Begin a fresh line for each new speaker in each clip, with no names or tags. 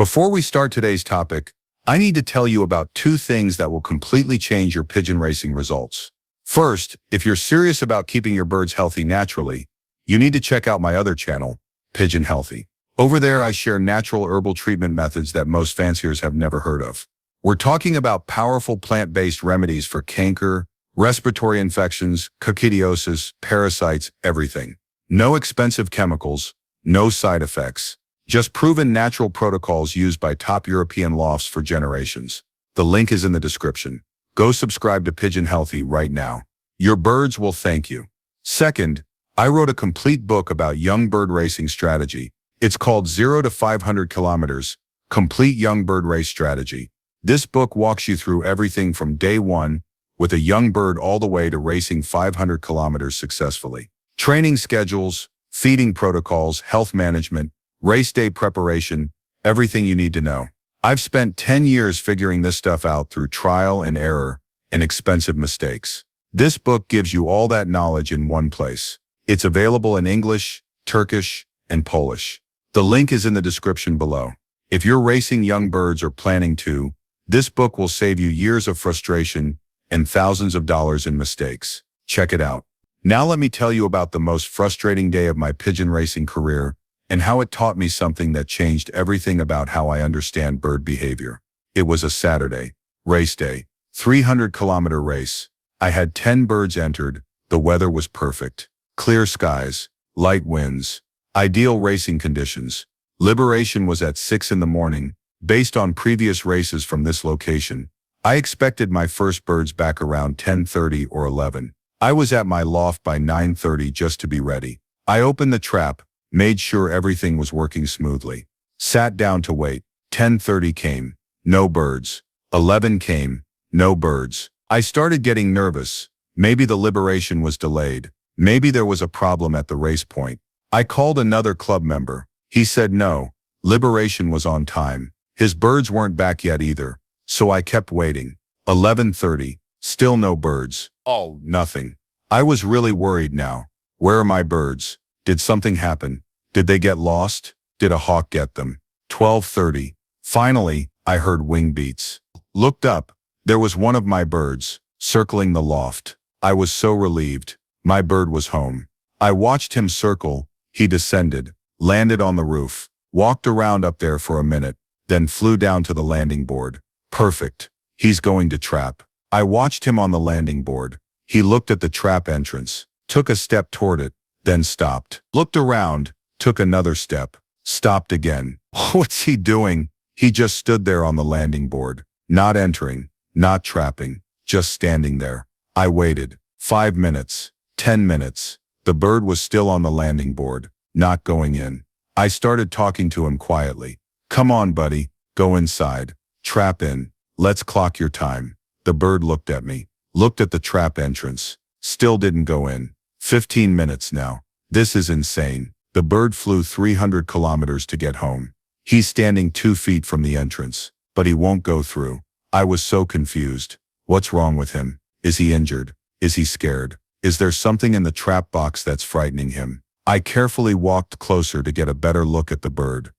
Before we start today's topic, I need to tell you about two things that will completely change your pigeon racing results. First, if you're serious about keeping your birds healthy naturally, you need to check out my other channel, Pigeon Healthy. Over there, I share natural herbal treatment methods that most fanciers have never heard of. We're talking about powerful plant-based remedies for canker, respiratory infections, coccidiosis, parasites, everything. No expensive chemicals, no side effects. Just proven natural protocols used by top European lofts for generations. The link is in the description. Go subscribe to Pigeon Healthy right now. Your birds will thank you. Second, I wrote a complete book about young bird racing strategy. It's called 0 to 500 Kilometers, Complete Young Bird Race Strategy. This book walks you through everything from day one with a young bird all the way to racing 500 kilometers successfully. Training schedules, feeding protocols, health management, race day preparation, everything you need to know. I've spent 10 years figuring this stuff out through trial and error and expensive mistakes. This book gives you all that knowledge in one place. It's available in English, Turkish, and Polish. The link is in the description below. If you're racing young birds or planning to, this book will save you years of frustration and thousands of dollars in mistakes. Check it out. Now let me tell you about the most frustrating day of my pigeon racing career and how it taught me something that changed everything about how I understand bird behavior. It was a Saturday, race day, 300-kilometer race. I had 10 birds entered. The weather was perfect. Clear skies, light winds, ideal racing conditions. Liberation was at 6 in the morning. Based on previous races from this location, I expected my first birds back around 10:30 or 11. I was at my loft by 9:30 just to be ready. I opened the trap, made sure everything was working smoothly. Sat down to wait. 10:30 came. No birds. 11 came. No birds. I started getting nervous. Maybe the liberation was delayed. Maybe there was a problem at the race point. I called another club member. He said no. Liberation was on time. His birds weren't back yet either. So I kept waiting. 11:30. Still no birds. Oh, nothing. I was really worried now. Where are my birds? Did something happen? Did they get lost? Did a hawk get them? 12:30. Finally, I heard wing beats. Looked up. There was one of my birds, circling the loft. I was so relieved. My bird was home. I watched him circle. He descended, landed on the roof, walked around up there for a minute, then flew down to the landing board. Perfect. He's going to trap. I watched him on the landing board. He looked at the trap entrance, took a step toward it, then stopped. Looked around, took another step, stopped again. What's he doing? He just stood there on the landing board, not entering, not trapping, just standing there. I waited. 5 minutes, 10 minutes. The bird was still on the landing board, not going in. I started talking to him quietly. Come on, buddy, go inside, trap in, let's clock your time. The bird looked at me, looked at the trap entrance, still didn't go in. 15 minutes now. This is insane. The bird flew 300 kilometers to get home. He's standing 2 feet from the entrance, but he won't go through. I was so confused. What's wrong with him? Is he injured? Is he scared? Is there something in the trap box that's frightening him? I carefully walked closer to get a better look at the bird.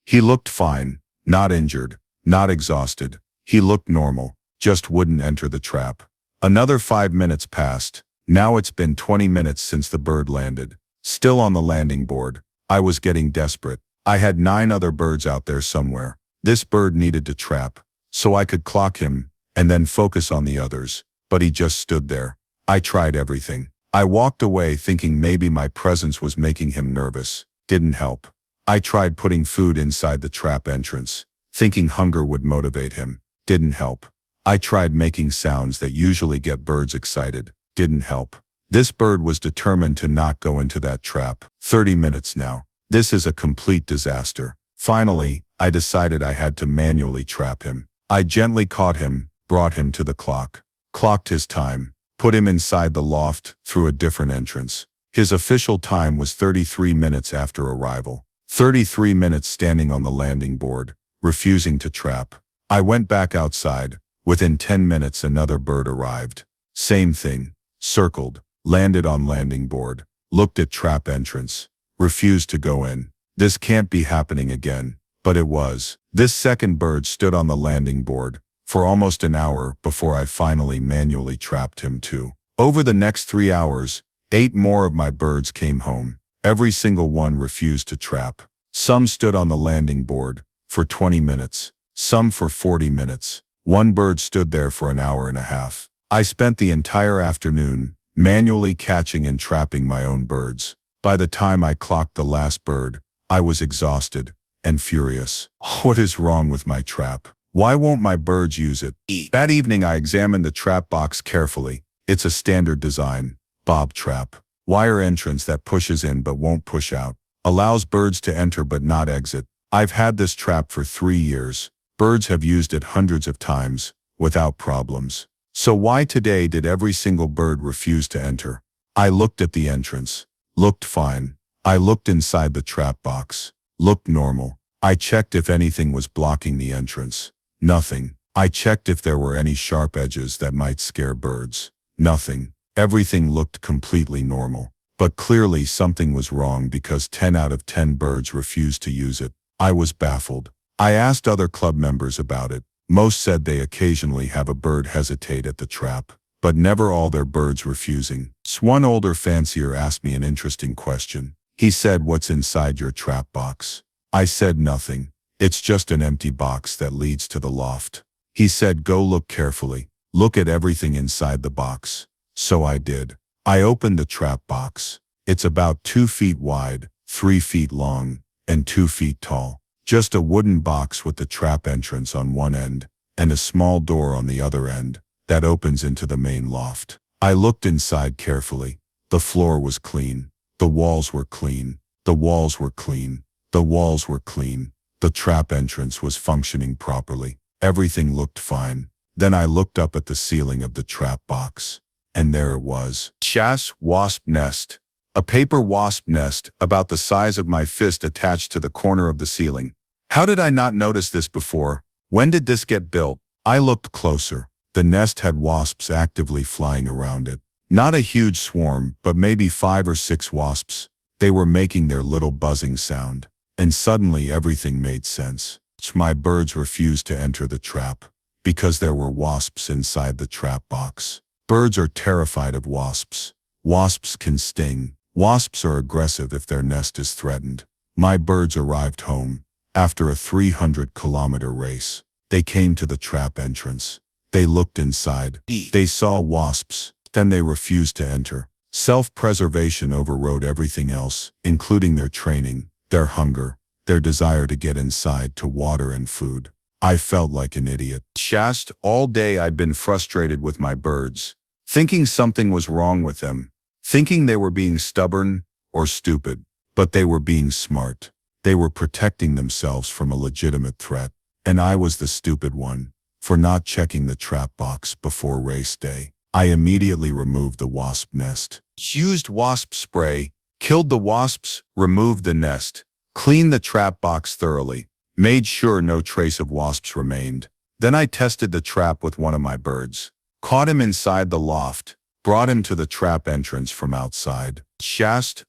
He looked fine, not injured, not exhausted. He looked normal, just wouldn't enter the trap. Another 5 minutes passed. Now it's been 20 minutes since the bird landed. Still on the landing board. I was getting desperate. I had 9 other birds out there somewhere. This bird needed to trap, so I could clock him and then focus on the others. But he just stood there. I tried everything. I walked away thinking maybe my presence was making him nervous. Didn't help. I tried putting food inside the trap entrance, thinking hunger would motivate him. Didn't help. I tried making sounds that usually get birds excited. Didn't help. This bird was determined to not go into that trap. 30 minutes now. This is a complete disaster. Finally, I decided I had to manually trap him. I gently caught him, brought him to the clock, clocked his time, put him inside the loft through a different entrance. His official time was 33 minutes after arrival. 33 minutes standing on the landing board, refusing to trap. I went back outside. Within 10 minutes another bird arrived. Same thing. Circled, landed on landing board, looked at trap entrance, refused to go in. This can't be happening again. But it was. This second bird stood on the landing board for almost an hour before I finally manually trapped him too. Over the next 3 hours, 8 more of my birds came home. Every single one refused to trap. Some stood on the landing board for 20 minutes, some for 40 minutes. One bird stood there for an hour and a half. I spent the entire afternoon manually catching and trapping my own birds. By the time I clocked the last bird, I was exhausted and furious. What is wrong with my trap? Why won't my birds use it? That evening I examined the trap box carefully. It's a standard design, bob trap. Wire entrance that pushes in but won't push out. Allows birds to enter but not exit. I've had this trap for 3 years. Birds have used it hundreds of times, without problems. So why today did every single bird refuse to enter? I looked at the entrance. Looked fine. I looked inside the trap box. Looked normal. I checked if anything was blocking the entrance. Nothing. I checked if there were any sharp edges that might scare birds. Nothing. Everything looked completely normal. But clearly something was wrong because 10 out of 10 birds refused to use it. I was baffled. I asked other club members about it. Most said they occasionally have a bird hesitate at the trap, but never all their birds refusing. One older fancier asked me an interesting question. He said, "What's inside your trap box?" I said, "Nothing. It's just an empty box that leads to the loft." He said, "Go look carefully. Look at everything inside the box." So I did. I opened the trap box. It's about 2 feet wide, 3 feet long, and 2 feet tall. Just a wooden box with the trap entrance on one end and a small door on the other end that opens into the main loft. I looked inside carefully. The floor was clean. The walls were clean. The walls were clean. The walls were clean. The trap entrance was functioning properly. Everything looked fine. Then I looked up at the ceiling of the trap box, and there it was. WASP nest. A paper wasp nest about the size of my fist attached to the corner of the ceiling. How did I not notice this before? When did this get built? I looked closer. The nest had wasps actively flying around it. Not a huge swarm, but maybe 5 or 6 wasps. They were making their little buzzing sound. And suddenly everything made sense. My birds refused to enter the trap because there were wasps inside the trap box. Birds are terrified of wasps. Wasps can sting. Wasps are aggressive if their nest is threatened. My birds arrived home after a 300-kilometer race. They came to the trap entrance. They looked inside. They saw wasps. Then they refused to enter. Self-preservation overrode everything else, including their training, their hunger, their desire to get inside to water and food. I felt like an idiot. All day I'd been frustrated with my birds, thinking something was wrong with them. Thinking they were being stubborn or stupid, but they were being smart. They were protecting themselves from a legitimate threat, and I was the stupid one for not checking the trap box before race day. I immediately removed the wasp nest. Used wasp spray, killed the wasps, removed the nest, cleaned the trap box thoroughly, made sure no trace of wasps remained. Then I tested the trap with one of my birds, caught him inside the loft, brought him to the trap entrance from outside.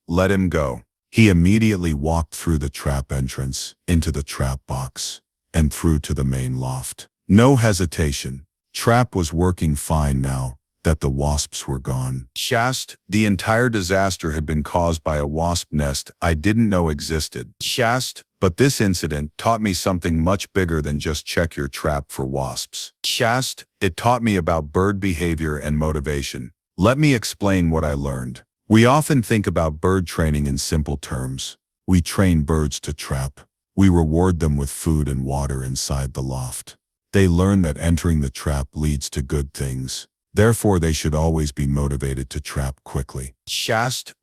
Let him go. He immediately walked through the trap entrance, into the trap box, and through to the main loft. No hesitation. Trap was working fine now that the wasps were gone. The entire disaster had been caused by a wasp nest I didn't know existed. But this incident taught me something much bigger than just check your trap for wasps. It taught me about bird behavior and motivation. Let me explain what I learned. We often think about bird training in simple terms. We train birds to trap. We reward them with food and water inside the loft. They learn that entering the trap leads to good things. Therefore, they should always be motivated to trap quickly.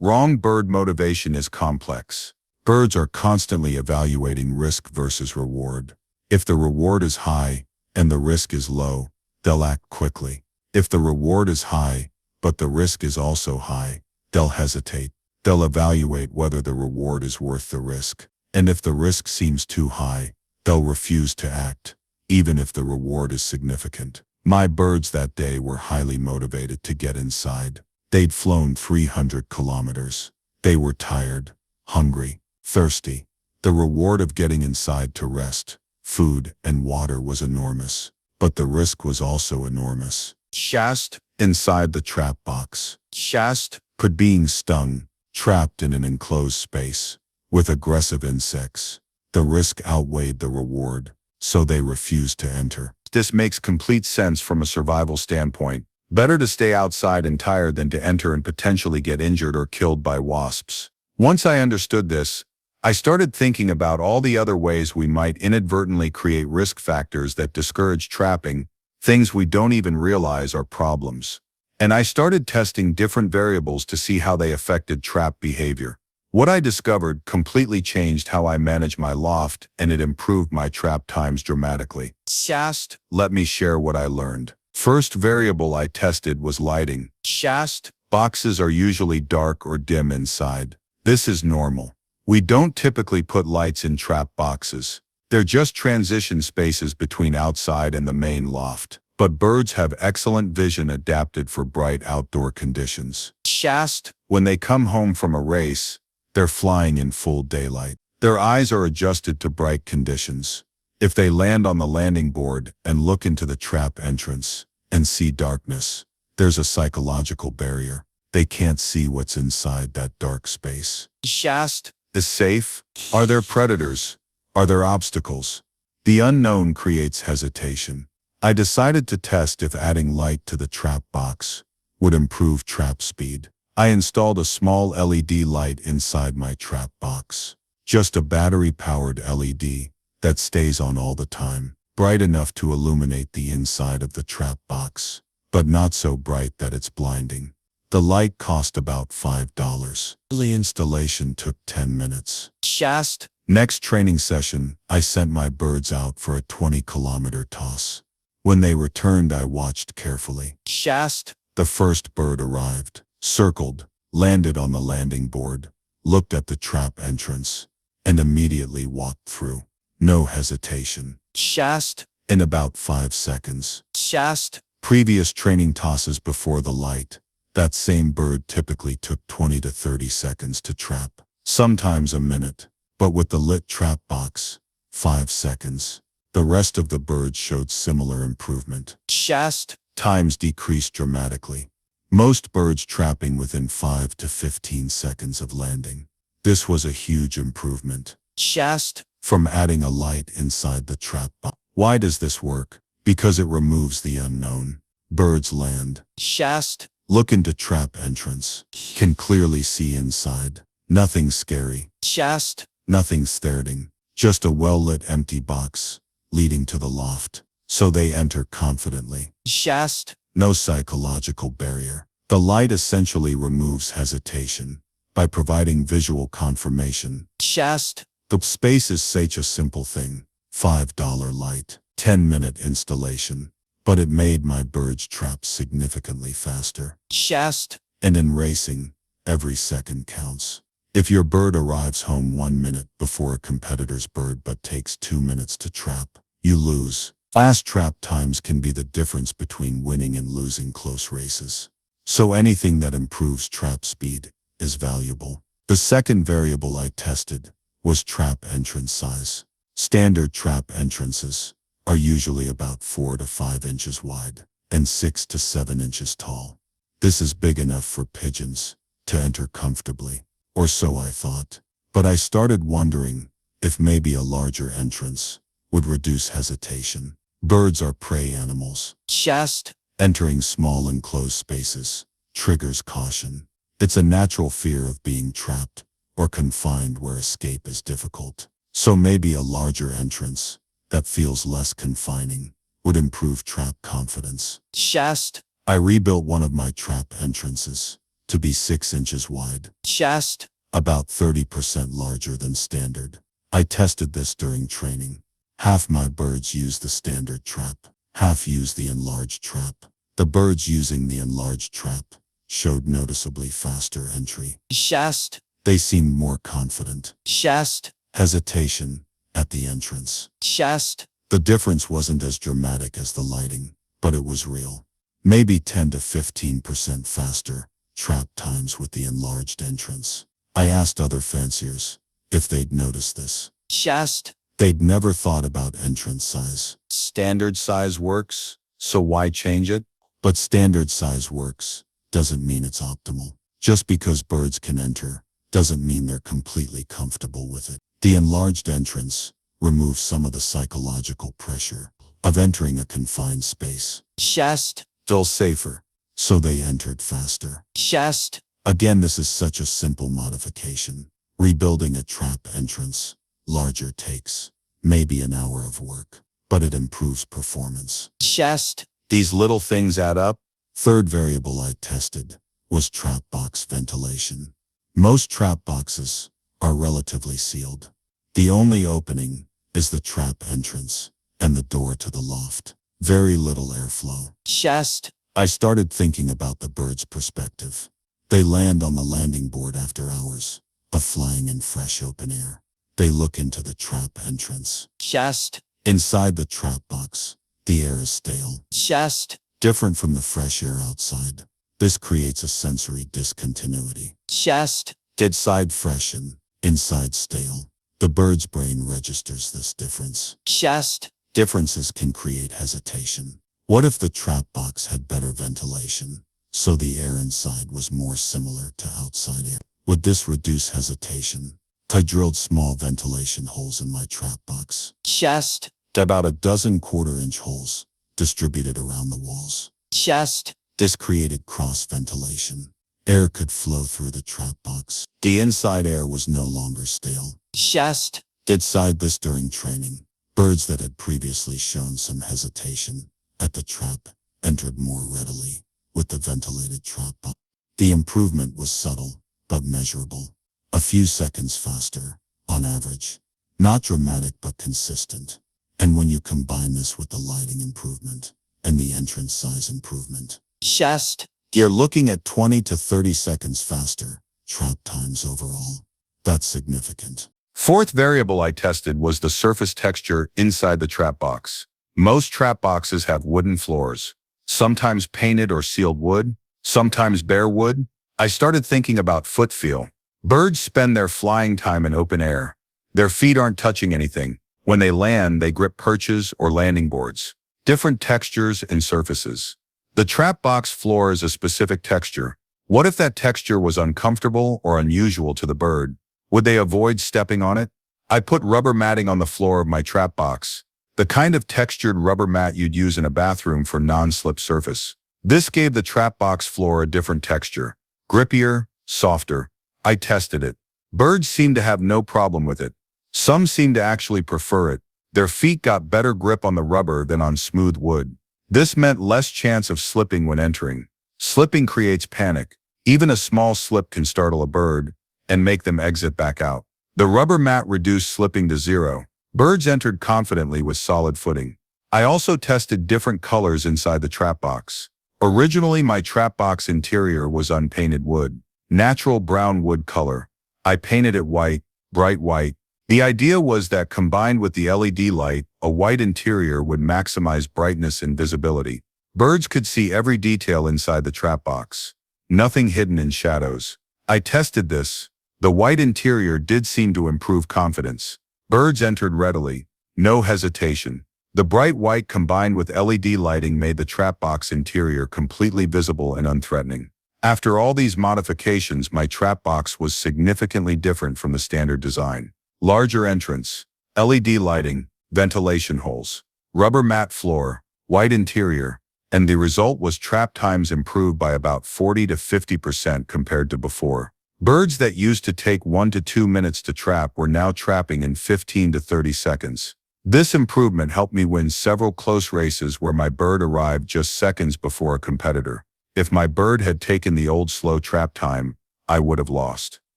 Wrong. Bird motivation is complex. Birds are constantly evaluating risk versus reward. If the reward is high and the risk is low, they'll act quickly. If the reward is high, but the risk is also high, they'll hesitate. They'll evaluate whether the reward is worth the risk. And if the risk seems too high, they'll refuse to act, even if the reward is significant. My birds that day were highly motivated to get inside. They'd flown 300 kilometers. They were tired, hungry, thirsty.
The reward of getting inside to rest, food, and water was enormous, but the risk was also enormous.
Shast,
Inside the trap box,
shast,
put being stung, trapped in an enclosed space, with aggressive insects. The risk outweighed the reward, so they refused to enter.
This makes complete sense from a survival standpoint. Better to stay outside and tired than to enter and potentially get injured or killed by wasps. Once I understood this, I started thinking about all the other ways we might inadvertently create risk factors that discourage trapping, things we don't even realize are problems. And I started testing different variables to see how they affected trap behavior. What I discovered completely changed how I manage my loft, and it improved my trap times dramatically.
Shast.
Let me share what I learned. First variable I tested was lighting.
Shast.
Boxes are usually dark or dim inside. This is normal. We don't typically put lights in trap boxes. They're just transition spaces between outside and the main loft. But birds have excellent vision adapted for bright outdoor conditions.
Shast.
When they come home from a race, they're flying in full daylight. Their eyes are adjusted to bright conditions. If they land on the landing board and look into the trap entrance and see darkness, there's a psychological barrier. They can't see what's inside that dark space.
Shast.
Is safe? Are there predators? Are there obstacles? The unknown creates hesitation. I decided to test if adding light to the trap box would improve trap speed. I installed a small LED light inside my trap box. Just a battery-powered LED that stays on all the time, bright enough to illuminate the inside of the trap box, but not so bright that it's blinding. The light cost about $5. The installation took 10 minutes.
Shast.
Next training session, I sent my birds out for a 20-kilometer toss. When they returned, I watched carefully.
Shast.
The first bird arrived, circled, landed on the landing board, looked at the trap entrance, and immediately walked through. No hesitation.
Shast.
In about 5 seconds.
Shast.
Previous training tosses before the light, that same bird typically took 20 to 30 seconds to trap, sometimes a minute. But with the lit trap box, 5 seconds. The rest of the birds showed similar improvement.
Shast.
Times decreased dramatically. Most birds trapping within 5 to 15 seconds of landing. This was a huge improvement.
Shast.
From adding a light inside the trap box. Why does this work? Because it removes the unknown. Birds land.
Shast.
Look into trap entrance. Can clearly see inside. Nothing scary.
Shast.
Nothing threatening. Just a well-lit empty box leading to the loft. So they enter confidently.
Shast.
No psychological barrier. The light essentially removes hesitation by providing visual confirmation.
Shast.
The space is such a simple thing. $5 light, 10-minute installation. But it made my birds trap significantly faster.
Shast.
And in racing, every second counts. If your bird arrives home 1 minute before a competitor's bird but takes 2 minutes to trap, you lose. Fast trap times can be the difference between winning and losing close races. So anything that improves trap speed is valuable. The second variable I tested was trap entrance size. Standard trap entrances are usually about 4 to 5 inches wide and 6 to 7 inches tall. This is big enough for pigeons to enter comfortably, or so I thought. But I started wondering if maybe a larger entrance would reduce hesitation. Birds are prey animals.
Shast.
Entering small enclosed spaces triggers caution. It's a natural fear of being trapped or confined where escape is difficult. So maybe a larger entrance that feels less confining would improve trap confidence.
Shast.
I rebuilt one of my trap entrances to be 6 inches wide,
Shast.
about 30% larger than standard. I tested this during training. Half my birds used the standard trap, half used the enlarged trap. The birds using the enlarged trap showed noticeably faster entry.
Shast.
They seemed more confident.
Shast.
Hesitation at the entrance.
Shast.
The difference wasn't as dramatic as the lighting, but it was real. Maybe 10 to 15% faster trap times with the enlarged entrance. I asked other fanciers if they'd noticed this. Chest.
They'd never thought about entrance size.
Standard size works, so why change it?
But standard size works doesn't mean it's optimal. Just because birds can enter doesn't mean they're completely comfortable with it. The enlarged entrance removes some of the psychological pressure of entering a confined space.
Chest.
Feel safer, so they entered faster.
Chest.
Again, this is such a simple modification. Rebuilding a trap entrance larger takes maybe an hour of work, but it improves performance.
Chest. These little things add up.
Third variable I tested was trap box ventilation. Most trap boxes are relatively sealed. The only opening is the trap entrance and the door to the loft. Very little airflow.
Chest.
I started thinking about the bird's perspective. They land on the landing board after hours of flying in fresh open air. They look into the trap entrance.
Chest.
Inside the trap box, the air is stale.
Chest.
Different from the fresh air outside. This creates a sensory discontinuity.
Chest.
Outside fresh and inside stale. The bird's brain registers this difference.
Chest.
Differences can create hesitation. What if the trap box had better ventilation, so the air inside was more similar to outside air? Would this reduce hesitation? I drilled small ventilation holes in my trap box.
Chest.
About a dozen quarter-inch holes distributed around the walls.
Chest.
This created cross-ventilation. Air could flow through the trap box. The inside air was no longer stale.
Chest.
Inside this during training, birds that had previously shown some hesitation at the trap entered more readily with the ventilated trap box. The improvement was subtle, but measurable. A few seconds faster, on average. Not dramatic, but consistent. And when you combine this with the lighting improvement and the entrance size improvement,
Chest.
you're looking at 20 to 30 seconds faster trap times overall. That's significant.
Fourth variable I tested was the surface texture inside the trap box. Most trap boxes have wooden floors, sometimes painted or sealed wood, sometimes bare wood. I started thinking about foot feel. Birds spend their flying time in open air. Their feet aren't touching anything. When they land, they grip perches or landing boards. Different textures and surfaces. The trap box floor is a specific texture. What if that texture was uncomfortable or unusual to the bird? Would they avoid stepping on it? I put rubber matting on the floor of my trap box, the kind of textured rubber mat you'd use in a bathroom for non-slip surface. This gave the trap box floor a different texture, grippier, softer. I tested it. Birds seemed to have no problem with it. Some seemed to actually prefer it. Their feet got better grip on the rubber than on smooth wood. This meant less chance of slipping when entering. Slipping creates panic. Even a small slip can startle a bird and make them exit back out. The rubber mat reduced slipping to zero. Birds entered confidently with solid footing. I also tested different colors inside the trap box. Originally, my trap box interior was unpainted wood, natural brown wood color. I painted it white, bright white. The idea was that combined with the LED light, a white interior would maximize brightness and visibility. Birds could see every detail inside the trap box. Nothing hidden in shadows. I tested this. The white interior did seem to improve confidence. Birds entered readily. No hesitation. The bright white combined with LED lighting made the trap box interior completely visible and unthreatening. After all these modifications, my trap box was significantly different from the standard design. Larger entrance, LED lighting, ventilation holes, rubber mat floor, white interior, and the result was trap times improved by about 40 to 50% compared to before. Birds that used to take 1 to 2 minutes to trap were now trapping in 15 to 30 seconds. This improvement helped me win several close races where my bird arrived just seconds before a competitor. If my bird had taken the old slow trap time, I would have lost.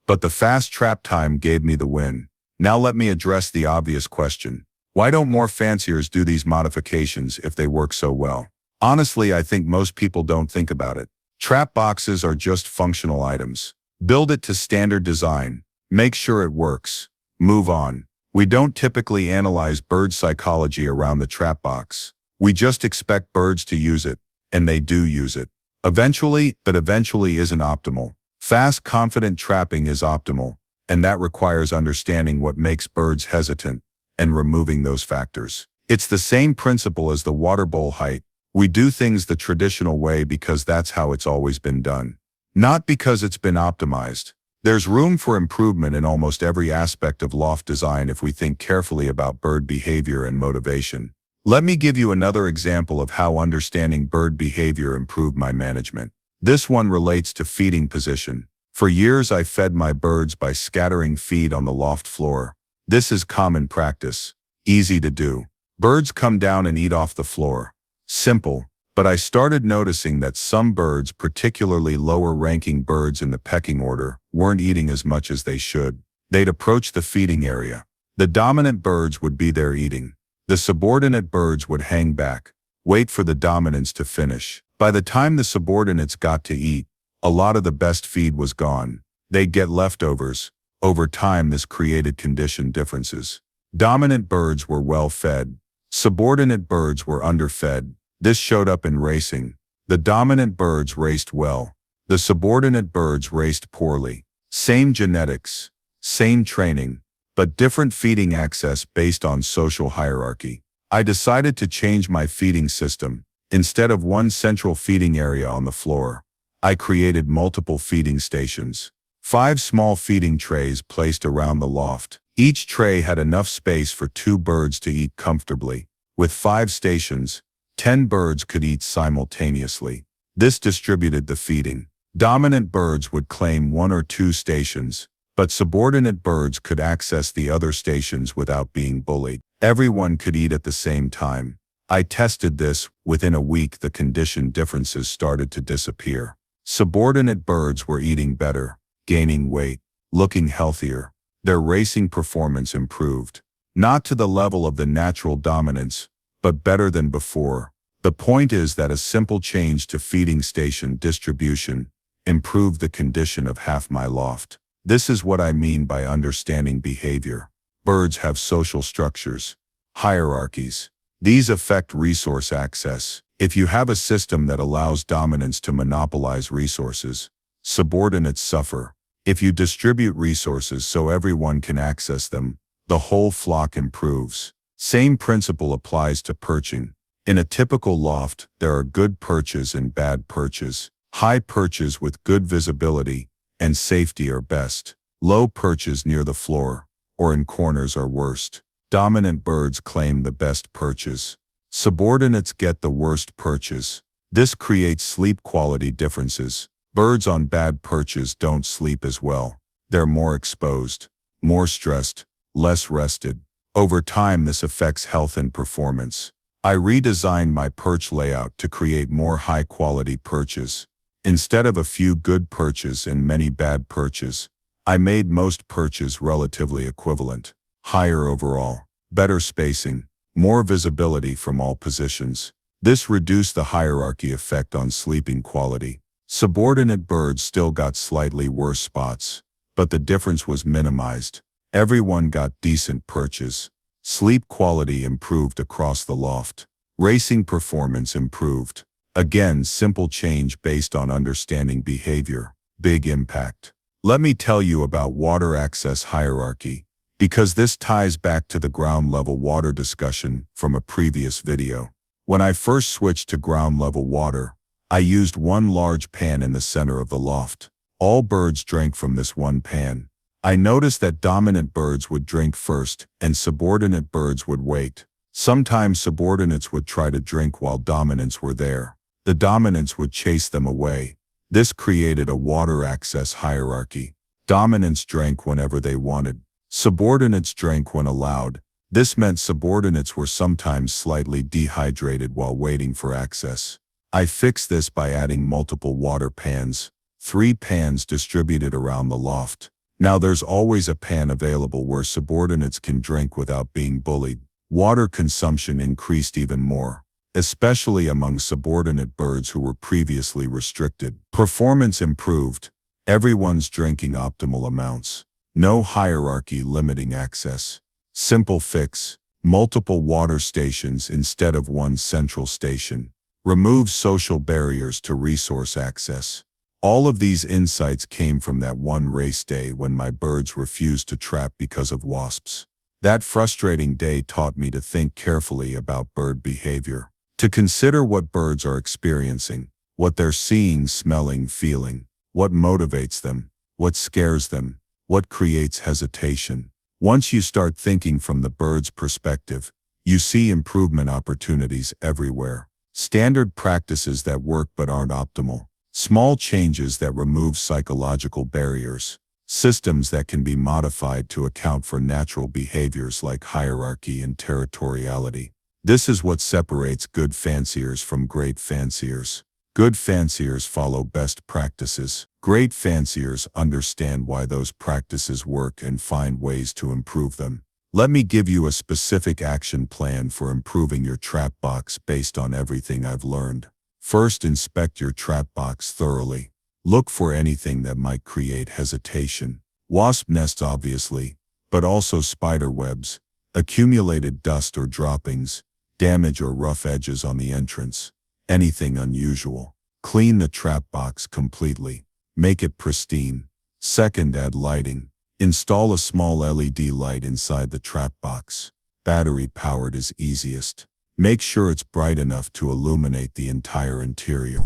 But the fast trap time gave me the win. Now let me address the obvious question. Why don't more fanciers do these modifications if they work so well? Honestly, I think most people don't think about it. Trap boxes are just functional items. Build it to standard design. Make sure it works. Move on. We don't typically analyze bird psychology around the trap box. We just expect birds to use it, and they do use it. Eventually, but eventually isn't optimal. Fast, confident trapping is optimal, and that requires understanding what makes birds hesitant and removing those factors. It's the same principle as the water bowl height. We do things the traditional way because that's how it's always been done, not because it's been optimized. There's room for improvement in almost every aspect of loft design if we think carefully about bird behavior and motivation. Let me give you another example of how understanding bird behavior improved my management. This one relates to feeding position. For years I fed my birds by scattering feed on the loft floor. This is common practice, easy to do. Birds come down and eat off the floor. Simple, but I started noticing that some birds, particularly lower-ranking birds in the pecking order, weren't eating as much as they should. They'd approach the feeding area. The dominant birds would be there eating. The subordinate birds would hang back, wait for the dominants to finish. By the time the subordinates got to eat, a lot of the best feed was gone. They'd get leftovers. Over time, this created condition differences. Dominant birds were well fed. Subordinate birds were underfed. This showed up in racing. The dominant birds raced well. The subordinate birds raced poorly. Same genetics, same training, but different feeding access based on social hierarchy. I decided to change my feeding system. Instead of one central feeding area on the floor, I created multiple feeding stations. 5 small feeding trays placed around the loft. Each tray had enough space for 2 birds to eat comfortably. With 5 stations, 10 birds could eat simultaneously. This distributed the feeding. Dominant birds would claim 1 or 2 stations, but subordinate birds could access the other stations without being bullied. Everyone could eat at the same time. I tested this. Within a week, the condition differences started to disappear. Subordinate birds were eating better, gaining weight, looking healthier. Their racing performance improved. Not to the level of the natural dominance, but better than before. The point is that a simple change to feeding station distribution improved the condition of half my loft. This is what I mean by understanding behavior. Birds have social structures, hierarchies. These affect resource access. If you have a system that allows dominants to monopolize resources, subordinates suffer. If you distribute resources so everyone can access them, the whole flock improves. Same principle applies to perching. In a typical loft, there are good perches and bad perches. High perches with good visibility and safety are best. Low perches near the floor or in corners are worst. Dominant birds claim the best perches. Subordinates get the worst perches. This creates sleep quality differences. Birds on bad perches don't sleep as well. They're more exposed, more stressed, less rested. Over time, this affects health and performance. I redesigned my perch layout to create more high-quality perches. Instead of a few good perches and many bad perches, I made most perches relatively equivalent. Higher overall, better spacing, more visibility from all positions. This reduced the hierarchy effect on sleeping quality. Subordinate birds still got slightly worse spots, but the difference was minimized. Everyone got decent perches. Sleep quality improved across the loft. Racing performance improved. Again, simple change based on understanding behavior. Big impact. Let me tell you about water access hierarchy, because this ties back to the ground level water discussion from a previous video. When I first switched to ground level water, I used one large pan in the center of the loft. All birds drank from this one pan. I noticed that dominant birds would drink first and subordinate birds would wait. Sometimes subordinates would try to drink while dominants were there. The dominants would chase them away. This created a water access hierarchy. Dominants drank whenever they wanted. Subordinates drank when allowed. This meant subordinates were sometimes slightly dehydrated while waiting for access. I fixed this by adding multiple water pans, 3 pans distributed around the loft. Now there's always a pan available where subordinates can drink without being bullied. Water consumption increased even more, especially among subordinate birds who were previously restricted. Performance improved. Everyone's drinking optimal amounts. No hierarchy limiting access. Simple fix. Multiple water stations instead of one central station. Remove social barriers to resource access. All of these insights came from that one race day when my birds refused to trap because of wasps. That frustrating day taught me to think carefully about bird behavior, to consider what birds are experiencing, what they're seeing, smelling, feeling, what motivates them, what scares them, what creates hesitation. Once you start thinking from the bird's perspective, you see improvement opportunities everywhere. Standard practices that work but aren't optimal. Small changes that remove psychological barriers. Systems that can be modified to account for natural behaviors like hierarchy and territoriality. This is what separates good fanciers from great fanciers. Good fanciers follow best practices. Great fanciers understand why those practices work and find ways to improve them. Let me give you a specific action plan for improving your trap box based on everything I've learned. First, inspect your trap box thoroughly. Look for anything that might create hesitation. Wasp nests obviously, but also spider webs, accumulated dust or droppings, damage or rough edges on the entrance. Anything unusual. Clean the trap box completely. Make it pristine. Second, add lighting. Install a small LED light inside the trap box. Battery-powered is easiest. Make sure it's bright enough to illuminate the entire interior.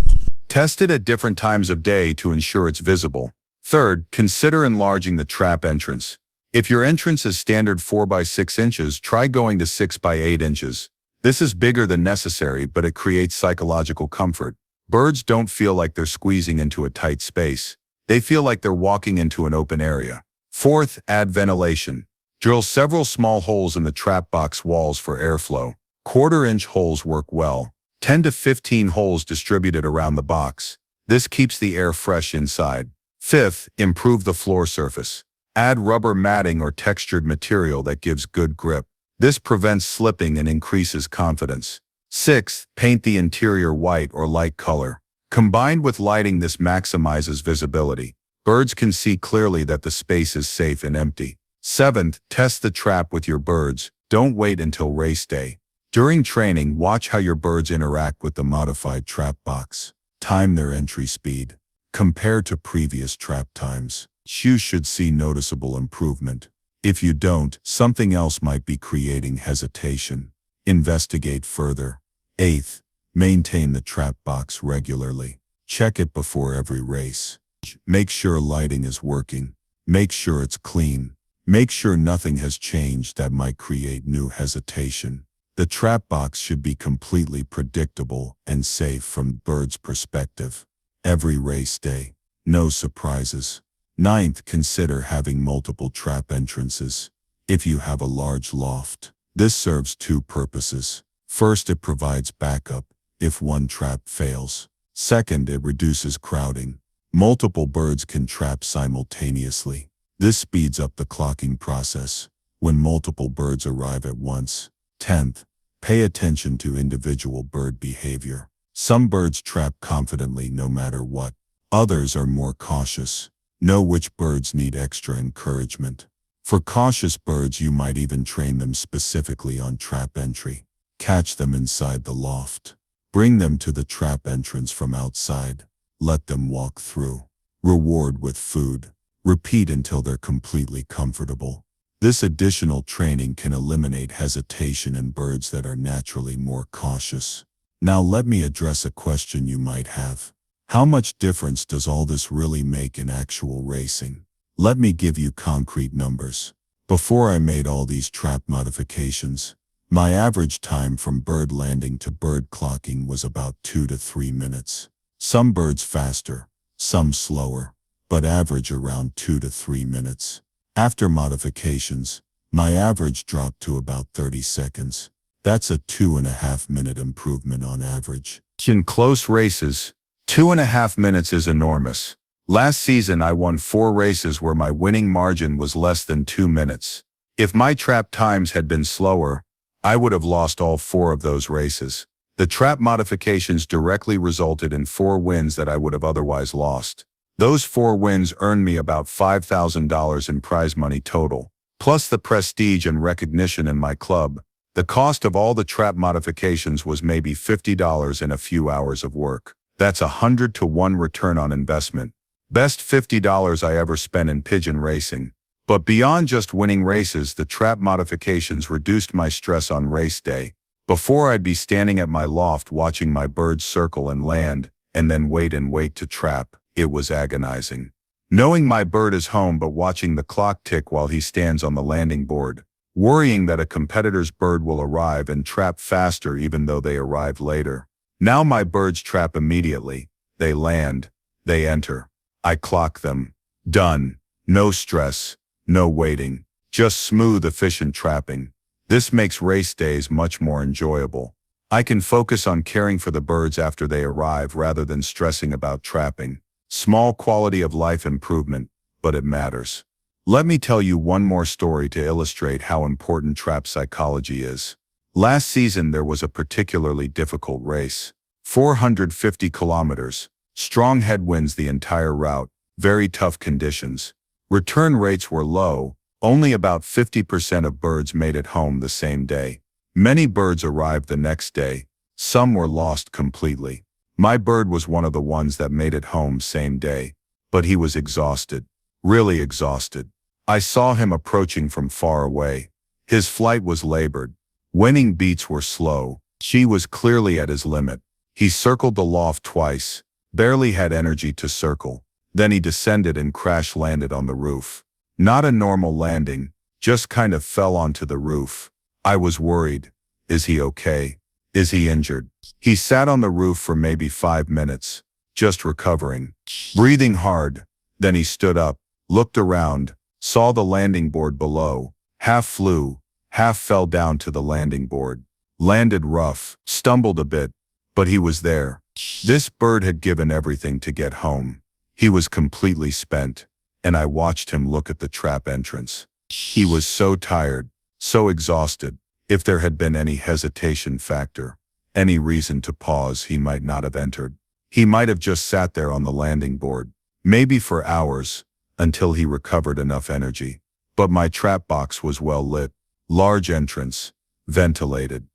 Test it at different times of day to ensure it's visible. Third, consider enlarging the trap entrance. If your entrance is standard 4 by 6 inches, try going to 6 by 8 inches. This is bigger than necessary, but it creates psychological comfort. Birds don't feel like they're squeezing into a tight space. They feel like they're walking into an open area. Fourth, add ventilation. Drill several small holes in the trap box walls for airflow. Quarter-inch holes work well. 10 to 15 holes distributed around the box. This keeps the air fresh inside. Fifth, improve the floor surface. Add rubber matting or textured material that gives good grip. This prevents slipping and increases confidence. Sixth, paint the interior white or light color. Combined with lighting, this maximizes visibility. Birds can see clearly that the space is safe and empty. Seventh, test the trap with your birds. Don't wait until race day. During training, watch how your birds interact with the modified trap box. Time their entry speed. Compared to previous trap times, you should see noticeable improvement. If you don't, something else might be creating hesitation. Investigate further. Eighth, maintain the trap box regularly. Check it before every race. Make sure lighting is working. Make sure it's clean. Make sure nothing has changed that might create new hesitation. The trap box should be completely predictable and safe from the bird's perspective. Every race day, no surprises. Ninth, consider having multiple trap entrances. If you have a large loft, this serves two purposes. First, it provides backup if one trap fails. Second, it reduces crowding. Multiple birds can trap simultaneously. This speeds up the clocking process when multiple birds arrive at once. 10th, pay attention to individual bird behavior. Some birds trap confidently no matter what. Others are more cautious. Know which birds need extra encouragement. For cautious birds, you might even train them specifically on trap entry. Catch them inside the loft. Bring them to the trap entrance from outside. Let them walk through. Reward with food. Repeat until they're completely comfortable. This additional training can eliminate hesitation in birds that are naturally more cautious. Now let me address a question you might have. How much difference does all this really make in actual racing? Let me give you concrete numbers. Before I made all these trap modifications, my average time from bird landing to bird clocking was about 2 to 3 minutes. Some birds faster, some slower, but average around 2 to 3 minutes. After modifications, my average dropped to about 30 seconds. That's a 2.5 minute improvement on average. In close races, 2.5 minutes is enormous. Last season, I won 4 races where my winning margin was less than 2 minutes. If my trap times had been slower, I would have lost all 4 of those races. The trap modifications directly resulted in 4 wins that I would have otherwise lost. Those 4 wins earned me about $5,000 in prize money total, plus the prestige and recognition in my club. The cost of all the trap modifications was maybe $50 in a few hours of work. That's 100-to-1 return on investment. Best $50 I ever spent in pigeon racing. But beyond just winning races, the trap modifications reduced my stress on race day. Before, I'd be standing at my loft watching my birds circle and land, and then wait and wait to trap. It was agonizing. Knowing my bird is home but watching the clock tick while he stands on the landing board. Worrying that a competitor's bird will arrive and trap faster even though they arrive later. Now my birds trap immediately. They land. They enter. I clock them. Done. No stress. No waiting. Just smooth, efficient trapping. This makes race days much more enjoyable. I can focus on caring for the birds after they arrive rather than stressing about trapping. Small quality of life improvement, but it matters. Let me tell you one more story to illustrate how important trap psychology is. Last season there was a particularly difficult race. 450 kilometers. Strong headwinds the entire route. Very tough conditions. Return rates were low. Only about 50% of birds made it home the same day. Many birds arrived the next day. Some were lost completely. My bird was one of the ones that made it home same day. But he was exhausted. Really exhausted. I saw him approaching from far away. His flight was labored. Winning beats were slow. He was clearly at his limit. He circled the loft twice. Barely had energy to circle. Then he descended and crash-landed on the roof. Not a normal landing, just kind of fell onto the roof. I was worried. Is he okay? Is he injured? He sat on the roof for maybe 5 minutes, just recovering, breathing hard. Then he stood up, looked around, saw the landing board below, half flew, half fell down to the landing board, landed rough, stumbled a bit, but he was there. This bird had given everything to get home. He was completely spent, and I watched him look at the trap entrance. He was so tired, so exhausted. If there had been any hesitation factor, any reason to pause, he might not have entered. He might have just sat there on the landing board, maybe for hours, until he recovered enough energy. But my trap box was well lit, large entrance, ventilated,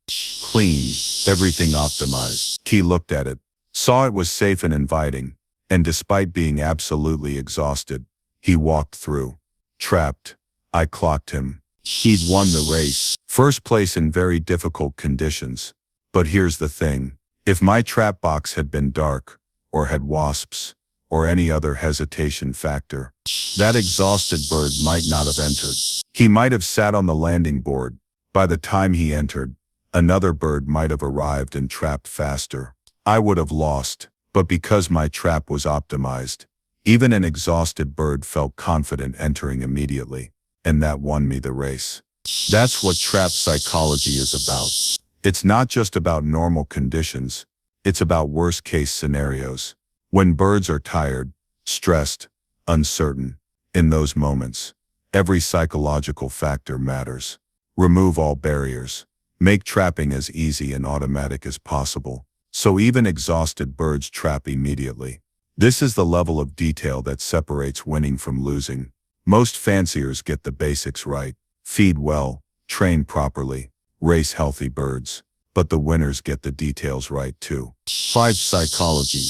clean, everything optimized. He looked at it, saw it was safe and inviting, and despite being absolutely exhausted, he walked through. Trapped. I clocked him. He'd won the race. First place in very difficult conditions. But here's the thing. If my trap box had been dark, or had wasps, or any other hesitation factor, that exhausted bird might not have entered. He might have sat on the landing board. By the time he entered, another bird might have arrived and trapped faster. I would have lost, but because my trap was optimized, even an exhausted bird felt confident entering immediately, and that won me the race. That's what trap psychology is about. It's not just about normal conditions, it's about worst-case scenarios. When birds are tired, stressed, uncertain, in those moments, every psychological factor matters. Remove all barriers. Make trapping as easy and automatic as possible, so even exhausted birds trap immediately. This is the level of detail that separates winning from losing. Most fanciers get the basics right, feed well, train properly, race healthy birds. But the winners get the details right too. 5 Psychology,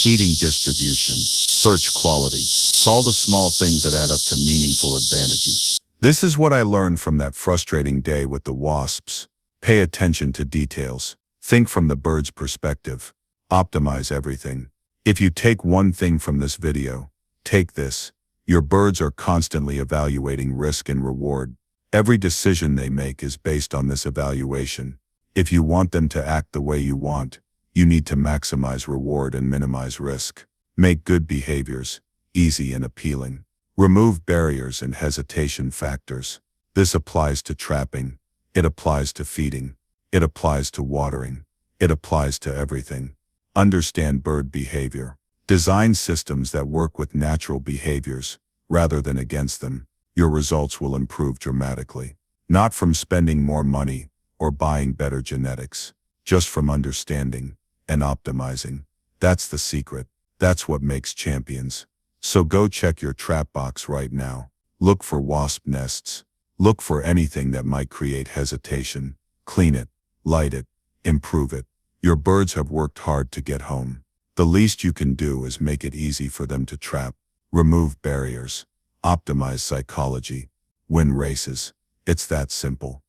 feeding distribution, search quality, all the small things that add up to meaningful advantages. This is what I learned from that frustrating day with the wasps. Pay attention to details. Think from the bird's perspective. Optimize everything. If you take one thing from this video, take this. Your birds are constantly evaluating risk and reward. Every decision they make is based on this evaluation. If you want them to act the way you want, you need to maximize reward and minimize risk. Make good behaviors easy and appealing. Remove barriers and hesitation factors. This applies to trapping. It applies to feeding. It applies to watering. It applies to everything. Understand bird behavior. Design systems that work with natural behaviors, rather than against them. Your results will improve dramatically. Not from spending more money, or buying better genetics, just from understanding and optimizing. That's the secret. That's what makes champions. So go check your trap box right now. Look for wasp nests. Look for anything that might create hesitation. Clean it, light it, improve it. Your birds have worked hard to get home. The least you can do is make it easy for them to trap, remove barriers, optimize psychology, win races. It's that simple.